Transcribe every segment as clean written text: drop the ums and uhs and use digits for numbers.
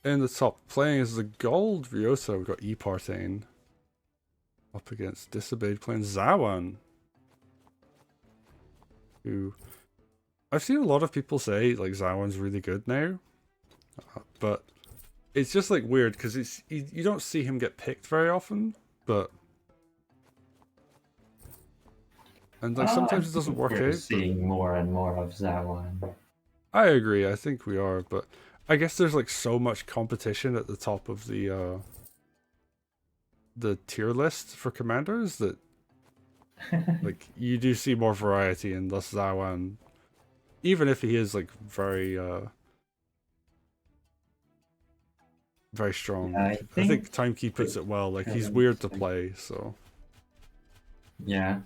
in the top playing as the gold Ryota, we've got EPartain up against Disobeyed playing Zawan, who I've seen a lot of people say like Zawan's really good now, but it's just like weird because you don't see him get picked very often, but and like I sometimes it doesn't think work we're out. But seeing more and more of Zawan. I agree, I think we are, but I guess there's like so much competition at the top of the tier list for commanders that like you do see more variety in thus Zawan, even if he is like very strong. Yeah, I Like I think think Timekey puts the it well. Like he's current, weird to play, so yeah,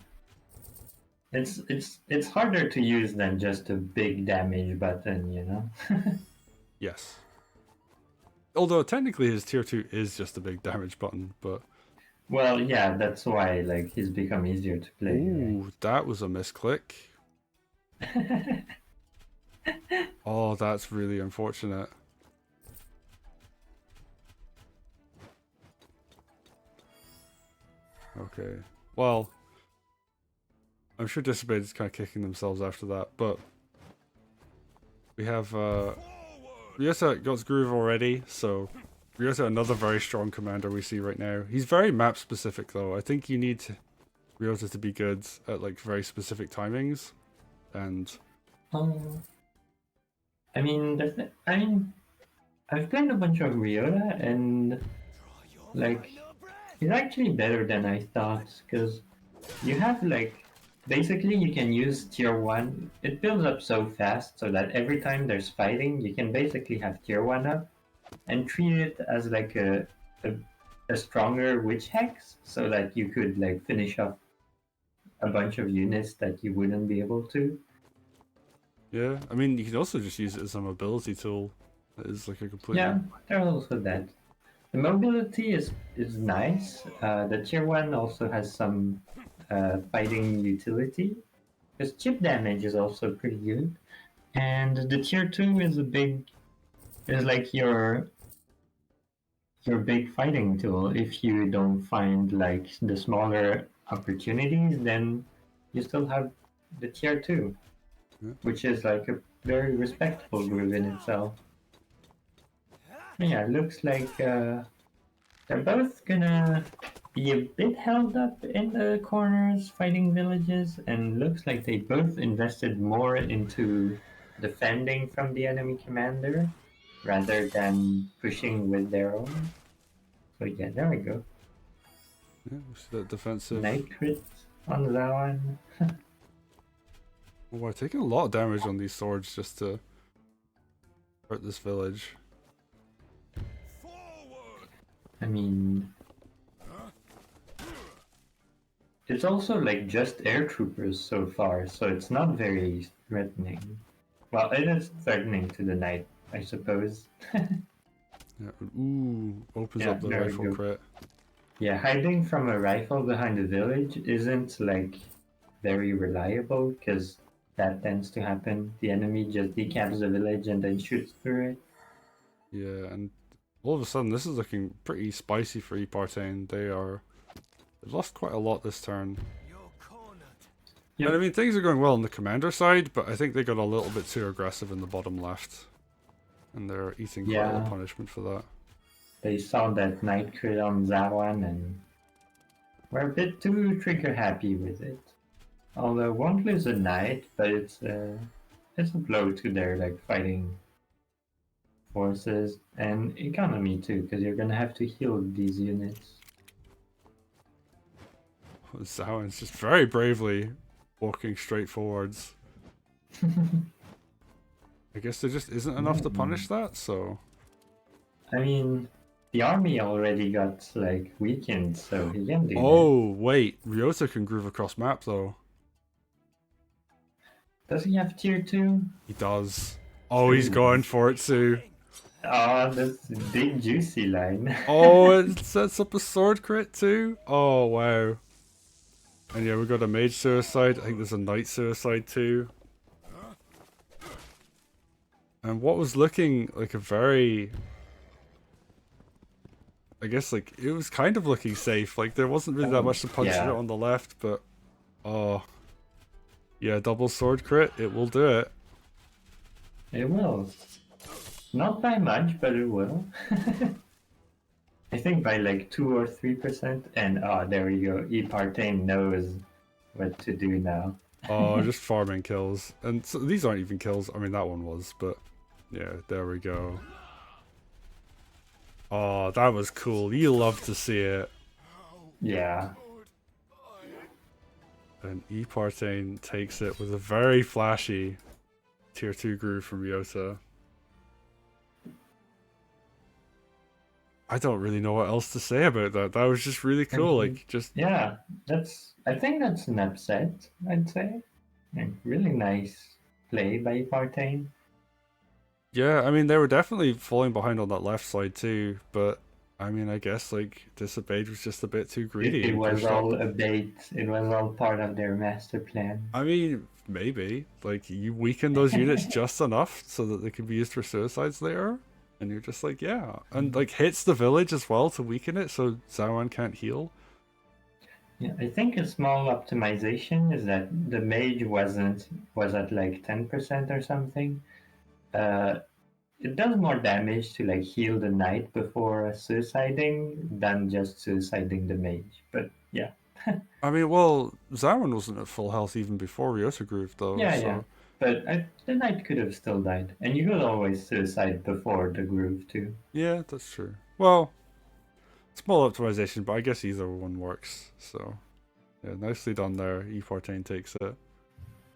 it's harder to use than just a big damage button, you know. yes. Although technically his tier 2 is just a big damage button, but Well, yeah, that's why like he's become easier to play, ooh, that was a misclick. right? Oh, that's really unfortunate. Okay. Well, I'm sure Disobeyed is kind of kicking themselves after that, but we have Ryota got Groove already, so Ryota another very strong commander we see right now. He's very map specific though. I think you need Ryota to be good at like very specific timings, and Um, I mean, I've played a bunch of Ryota, and like he's actually better than I thought because you have like basically you can use tier one. It builds up so fast so that every time there's fighting, you can basically have tier one up and treat it as like a, a stronger witch hex so that you could like finish off a bunch of units that you wouldn't be able to. yeah, I mean you can also just use it as a mobility tool. It is like a completely Yeah, there's also that. The mobility is nice. The tier one also has some fighting utility. Because chip damage is also pretty good. And the tier two is like your big fighting tool. If you don't find like the smaller opportunities, then you still have the tier two, yeah. which is like a very respectable group in itself. Yeah, it looks like they're both gonna be a bit held up in the corners fighting villages, and looks like they both invested more into defending from the enemy commander rather than pushing with their own. So yeah, there we go. Yeah, we see that defensive. Night crit on Zawan. Oh, we're taking a lot of damage on these swords just to hurt this village. I mean, it's also like just air troopers so far, so it's not very threatening. Well, it is threatening to the knight, I suppose. Yeah, ooh, opens Yeah, up the there we rifle go. crit. Yeah, hiding from a rifle behind a village isn't like very reliable because that tends to happen. The enemy just decaps the village and then shoots through it. Yeah, and all of a sudden this is looking pretty spicy for EPartain. They've lost quite a lot this turn. And I Yep. mean things are going well on the commander side, but I think they got a little bit too aggressive in the bottom left. And they're eating quite a lot of Yeah, punishment for that. they saw that night crit on Zawan and were a bit too trigger happy with it. Although won't lose a knight, but it's a blow to their like fighting forces and economy too, because you're gonna have to heal these units. Zawan's just very bravely walking straight forwards. I guess there just isn't enough to Mm. punish that, so I mean, the army already got like weakened, so he can do that. oh wait, Ryota can groove across map though. Does he have tier two? He does. Oh, he's Ooh. going for it too. Oh, that's a big juicy line. Oh, it sets up a sword crit too. Oh wow. And yeah, we got a mage suicide. I think there's a knight suicide too. And what was looking like a very I guess like it was kind of looking safe. Like there wasn't really that much to punch Yeah, it on the left, but oh yeah, double sword crit, it will do it. it will. Not by much, but it will. I think by like 2 or 3%. And there we go. EPartain knows what to do now. Oh, just farming kills. And so these aren't even kills. I mean, that one was, but yeah, there we go. Oh, that was cool. You love to see it. Yeah. And EPartain takes it with a very flashy tier 2 groove from Ryota. I don't really know what else to say about that. That was just really cool. Like, just Yeah, I think that's an upset, I'd say. Like, really nice play by EPartain. yeah. I mean, they were definitely falling behind on that left side too. But I mean, I guess like Disobeyed was just a bit too greedy. It And was pushed up. all a bait. It was all part of their master plan. I mean, maybe like you weaken those units just enough so that they can be used for suicides later, and you're just like, yeah, and like hits the village as well to weaken it so Zawan can't heal. Yeah, I think a small optimization is that the mage was at like 10% or something. Uh, it does more damage to like heal the knight before suiciding than just suiciding the mage. But yeah, I mean, well, Zawan wasn't at full health even before Ryota groove though, yeah. so But the knight could have still died, and you could always suicide before the groove too. yeah, that's true. Well, small optimization, but I guess either one works. So yeah, nicely done there. EPartain takes it.